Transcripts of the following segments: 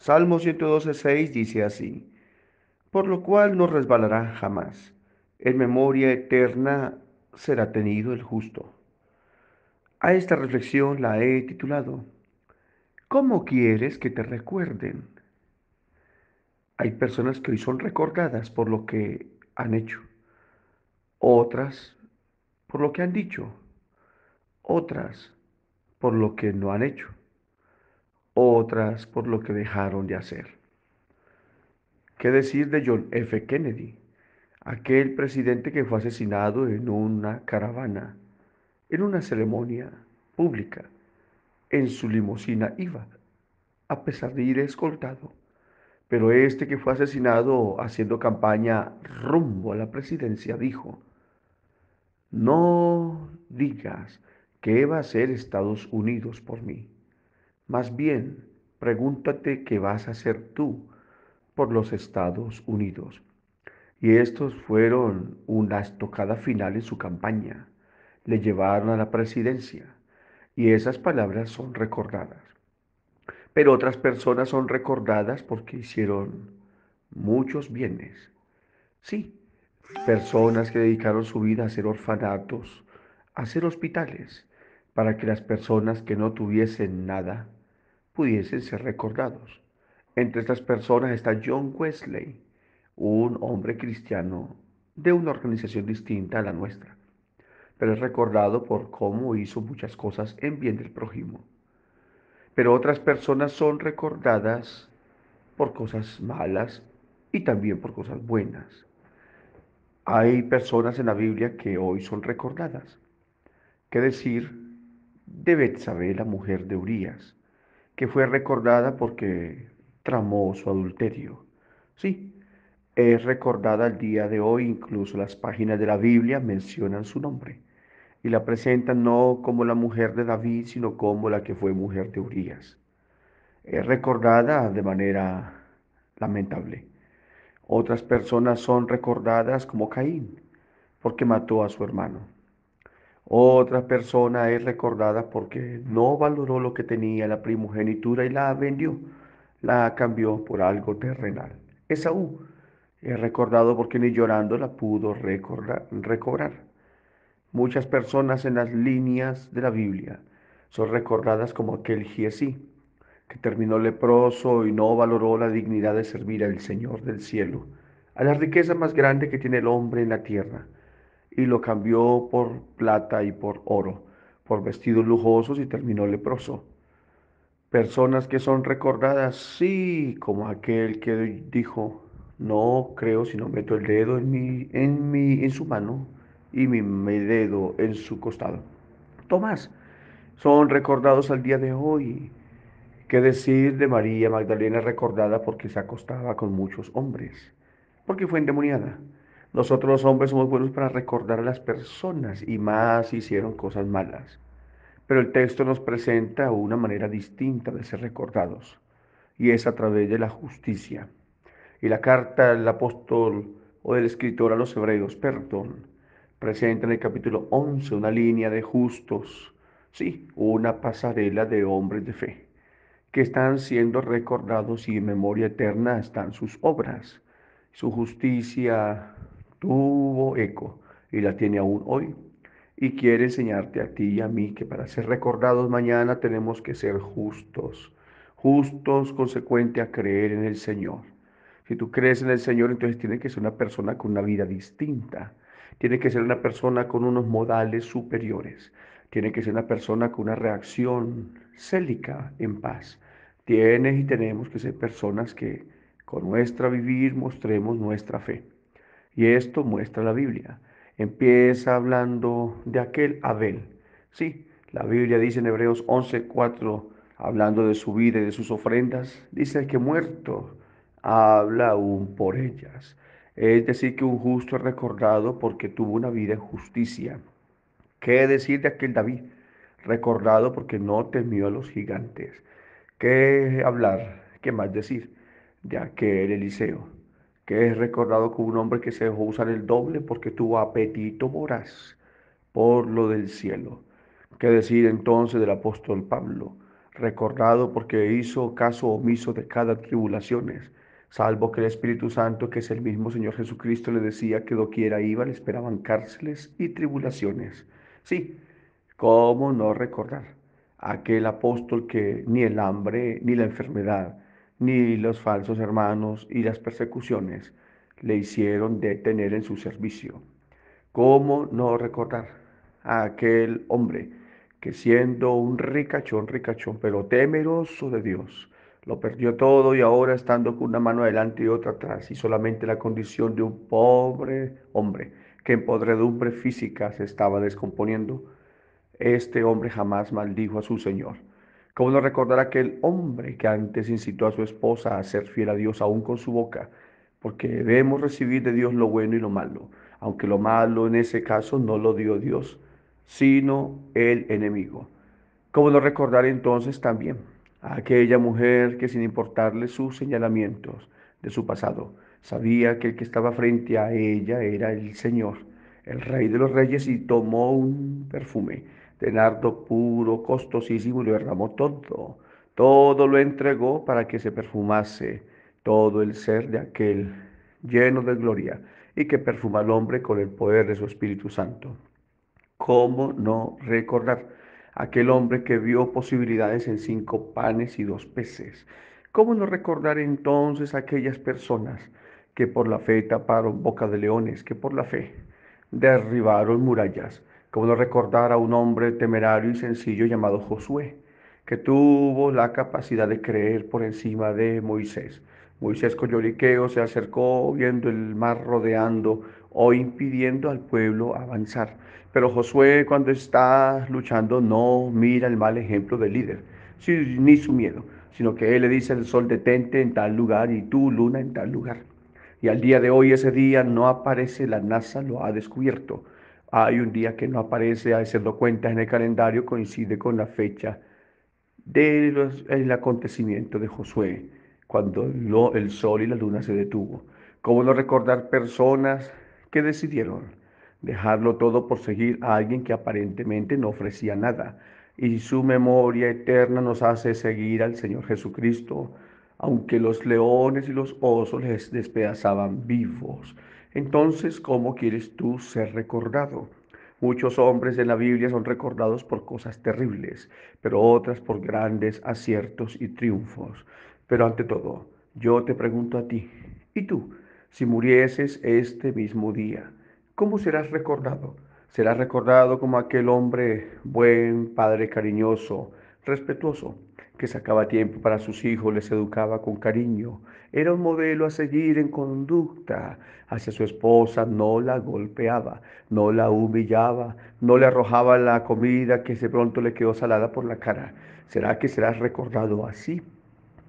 Salmo 112:6 dice así: por lo cual no resbalará jamás. En memoria eterna será tenido el justo. A esta reflexión la he titulado: ¿Cómo quieres que te recuerden? Hay personas que hoy son recordadas por lo que han hecho, otras por lo que han dicho, otras por lo que no han hecho, otras por lo que dejaron de hacer. ¿Qué decir de John F. Kennedy, aquel presidente que fue asesinado en una caravana, en una ceremonia pública? En su limusina iba, a pesar de ir escoltado. Pero este que fue asesinado haciendo campaña rumbo a la presidencia dijo: no digas qué va a hacer Estados Unidos por mí. Más bien, pregúntate qué vas a hacer tú por los Estados Unidos. Y estos fueron una estocada final en su campaña. Le llevaron a la presidencia. Y esas palabras son recordadas. Pero otras personas son recordadas porque hicieron muchos bienes. Sí, personas que dedicaron su vida a hacer orfanatos, a hacer hospitales, para que las personas que no tuviesen nada pudiesen ser recordados. Entre estas personas está John Wesley, un hombre cristiano de una organización distinta a la nuestra, pero es recordado por cómo hizo muchas cosas en bien del prójimo. Pero otras personas son recordadas por cosas malas y también por cosas buenas. Hay personas en la Biblia que hoy son recordadas. ¿Qué decir de Betsabé, la mujer de Urías, que fue recordada porque tramó su adulterio? Sí, es recordada al día de hoy, incluso las páginas de la Biblia mencionan su nombre y la presentan no como la mujer de David, sino como la que fue mujer de Urías. Es recordada de manera lamentable. Otras personas son recordadas como Caín, porque mató a su hermano. Otra persona es recordada porque no valoró lo que tenía la primogenitura y la vendió, la cambió por algo terrenal. Esaú es recordado porque ni llorando la pudo recobrar. Muchas personas en las líneas de la Biblia son recordadas como aquel Giesí, que terminó leproso y no valoró la dignidad de servir al Señor del cielo, a la riqueza más grande que tiene el hombre en la tierra, y lo cambió por plata y por oro, por vestidos lujosos y terminó leproso. Personas que son recordadas, sí, como aquel que dijo: no creo si no meto el dedo en su mano y mi dedo en su costado. Tomás, son recordados al día de hoy. ¿Qué decir de María Magdalena, recordada porque se acostaba con muchos hombres? Porque fue endemoniada. Nosotros los hombres somos buenos para recordar a las personas y más si hicieron cosas malas. Pero el texto nos presenta una manera distinta de ser recordados, y es a través de la justicia. Y la carta del apóstol o del escritor a los hebreos, perdón, presenta en el capítulo 11 una línea de justos, sí, una pasarela de hombres de fe que están siendo recordados y en memoria eterna están sus obras. Su justicia tuvo eco y la tiene aún hoy. Y quiere enseñarte a ti y a mí que para ser recordados mañana tenemos que ser justos, justos consecuente a creer en el Señor. Si tú crees en el Señor, entonces tienes que ser una persona con una vida distinta. Tiene que ser una persona con unos modales superiores. Tiene que ser una persona con una reacción célica en paz. Tienes y tenemos que ser personas que con nuestra vivir mostremos nuestra fe. Y esto muestra la Biblia. Empieza hablando de aquel Abel. Sí, la Biblia dice en Hebreos 11:4, hablando de su vida y de sus ofrendas, dice que muerto habla aún por ellas. Es decir, que un justo es recordado porque tuvo una vida en justicia. ¿Qué decir de aquel David? Recordado porque no temió a los gigantes. ¿Qué hablar? ¿Qué más decir de aquel Eliseo? Que es recordado como un hombre que se dejó usar el doble porque tuvo apetito voraz por lo del cielo. ¿Qué decir entonces del apóstol Pablo? recordado porque hizo caso omiso de cada tribulaciones, salvo que el Espíritu Santo, que es el mismo Señor Jesucristo, le decía que doquiera iba le esperaban cárceles y tribulaciones. Sí, ¿cómo no recordar aquel apóstol que ni el hambre, ni la enfermedad, ni los falsos hermanos y las persecuciones le hicieron detener en su servicio? ¿Cómo no recordar a aquel hombre que siendo un ricachón, pero temeroso de Dios, lo perdió todo y ahora estando con una mano adelante y otra atrás y solamente la condición de un pobre hombre que en podredumbre física se estaba descomponiendo? Este hombre jamás maldijo a su Señor. ¿Cómo no recordar aquel hombre que antes incitó a su esposa a ser fiel a Dios aún con su boca? Porque debemos recibir de Dios lo bueno y lo malo, aunque lo malo en ese caso no lo dio Dios, sino el enemigo. ¿Cómo no recordar entonces también a aquella mujer que sin importarle sus señalamientos de su pasado, sabía que el que estaba frente a ella era el Señor, el Rey de los Reyes, y tomó un perfume de nardo puro, costosísimo, y lo derramó todo, todo lo entregó para que se perfumase todo el ser de aquel lleno de gloria y que perfuma al hombre con el poder de su Espíritu Santo? ¿Cómo no recordar aquel hombre que vio posibilidades en 5 panes y 2 peces? ¿Cómo no recordar entonces aquellas personas que por la fe taparon boca de leones, que por la fe derribaron murallas? ¿Cómo no recordar a un hombre temerario y sencillo llamado Josué, que tuvo la capacidad de creer por encima de Moisés? Moisés con lloriqueo se acercó viendo el mar rodeando o impidiendo al pueblo avanzar. Pero Josué, cuando está luchando, no mira el mal ejemplo del líder, ni su miedo, sino que él le dice al sol: detente en tal lugar, y tú, luna, en tal lugar. Y al día de hoy ese día no aparece, la NASA lo ha descubierto. Hay un día que no aparece, a hacerlo cuenta en el calendario, coincide con la fecha del acontecimiento de Josué, cuando el sol y la luna se detuvo. ¿Cómo no recordar personas que decidieron dejarlo todo por seguir a alguien que aparentemente no ofrecía nada? Y su memoria eterna nos hace seguir al Señor Jesucristo, aunque los leones y los osos les despedazaban vivos. Entonces, ¿cómo quieres tú ser recordado? Muchos hombres en la Biblia son recordados por cosas terribles, pero otras por grandes aciertos y triunfos. Pero ante todo, yo te pregunto a ti, ¿y tú, si murieses este mismo día, cómo serás recordado? ¿Serás recordado como aquel hombre buen, padre cariñoso, respetuoso, que sacaba tiempo para sus hijos, les educaba con cariño, era un modelo a seguir en conducta hacia su esposa, no la golpeaba, no la humillaba, no le arrojaba la comida que de pronto le quedó salada por la cara? ¿Será que serás recordado así?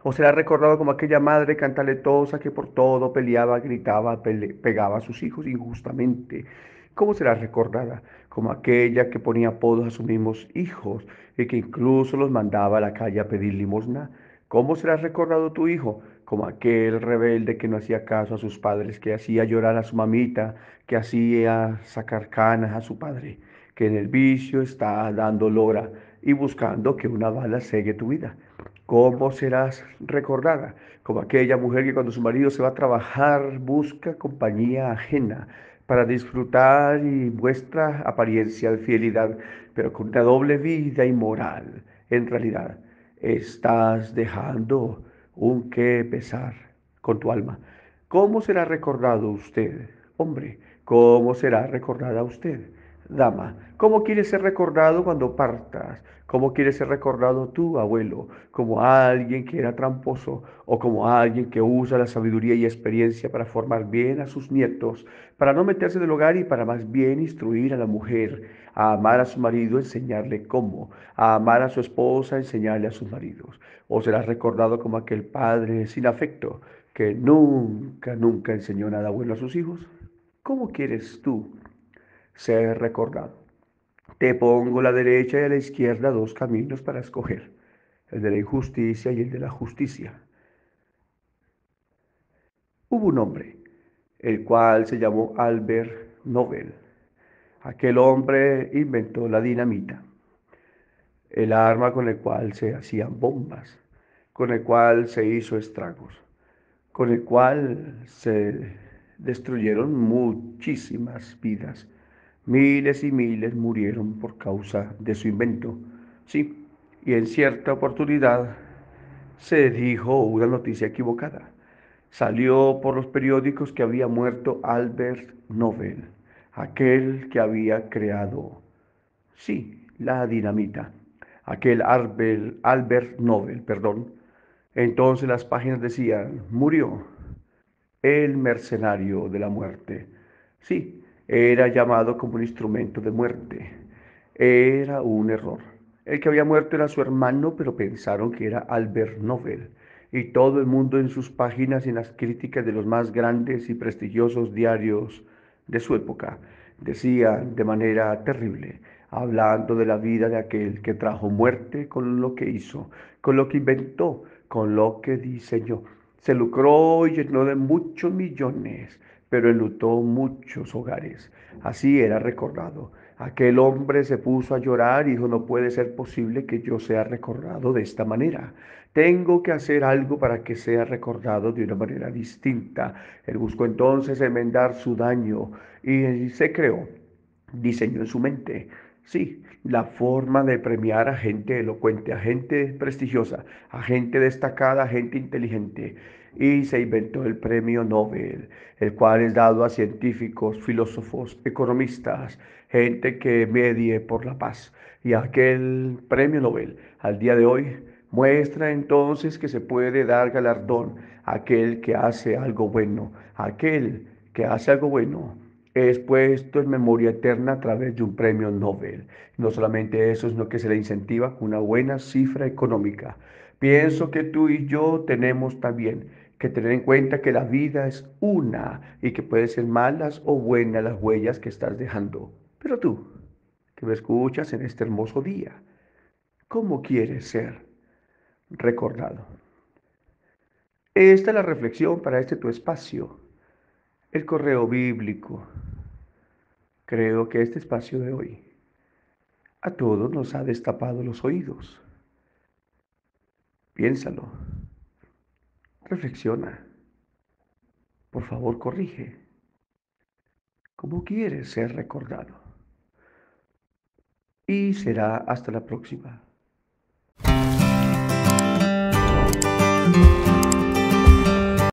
¿O será recordado como aquella madre cantaletosa que por todo peleaba, gritaba, pegaba a sus hijos injustamente? ¿Cómo será recordada? Como aquella que ponía apodos a sus mismos hijos y que incluso los mandaba a la calle a pedir limosna. ¿Cómo será recordado tu hijo? Como aquel rebelde que no hacía caso a sus padres, que hacía llorar a su mamita, que hacía sacar canas a su padre, que en el vicio está dando lora y buscando que una bala cegue tu vida. ¿Cómo serás recordada? Como aquella mujer que cuando su marido se va a trabajar busca compañía ajena para disfrutar y muestra apariencia de fidelidad, pero con una doble vida inmoral. En realidad, estás dejando un qué pesar con tu alma. ¿Cómo será recordado usted, hombre? ¿Cómo será recordada usted, dama? ¿Cómo quieres ser recordado cuando partas? ¿Cómo quieres ser recordado tú, abuelo? ¿Como alguien que era tramposo o como alguien que usa la sabiduría y experiencia para formar bien a sus nietos, para no meterse en el hogar y para más bien instruir a la mujer a amar a su marido, enseñarle cómo, a amar a su esposa, enseñarle a sus maridos? ¿O serás recordado como aquel padre sin afecto que nunca enseñó nada bueno a sus hijos? ¿Cómo quieres tú ser recordado? Te pongo a la derecha y a la izquierda dos caminos para escoger, el de la injusticia y el de la justicia. Hubo un hombre, el cual se llamó Albert Nobel. Aquel hombre inventó la dinamita. el arma con el cual se hacían bombas, con el cual se hizo estragos, con el cual se destruyeron muchísimas vidas. Miles y miles murieron por causa de su invento. Sí, y en cierta oportunidad se dijo una noticia equivocada. Salió por los periódicos que había muerto Albert Nobel, aquel que había creado, sí, la dinamita, aquel Albert Nobel, perdón. Entonces las páginas decían, murió el mercenario de la muerte. Sí, era llamado como un instrumento de muerte. Era un error. El que había muerto era su hermano, pero pensaron que era Albert Nobel. Y todo el mundo en sus páginas y en las críticas de los más grandes y prestigiosos diarios de su época decían de manera terrible, hablando de la vida de aquel que trajo muerte con lo que hizo, con lo que inventó, con lo que diseñó. Se lucró y llenó de muchos millones, pero enlutó muchos hogares. Así era recordado. Aquel hombre se puso a llorar y dijo, no puede ser posible que yo sea recordado de esta manera. Tengo que hacer algo para que sea recordado de una manera distinta. Él buscó entonces enmendar su daño y se creó, diseñó en su mente, sí, la forma de premiar a gente elocuente, a gente prestigiosa, a gente destacada, a gente inteligente. Y se inventó el premio Nobel, el cual es dado a científicos, filósofos, economistas, gente que medie por la paz. Y aquel premio Nobel, al día de hoy, muestra entonces que se puede dar galardón a aquel que hace algo bueno, a aquel que hace algo bueno es puesto en memoria eterna a través de un premio Nobel. No solamente eso, sino que se le incentiva con una buena cifra económica. Pienso que tú y yo tenemos también que tener en cuenta que la vida es una y que pueden ser malas o buenas las huellas que estás dejando. Pero tú, que me escuchas en este hermoso día, ¿cómo quieres ser recordado? Esta es la reflexión para este tu espacio, el correo bíblico. Creo que este espacio de hoy a todos nos ha destapado los oídos. Piénsalo, reflexiona, por favor corrige. ¿Cómo quieres ser recordado? Y será hasta la próxima.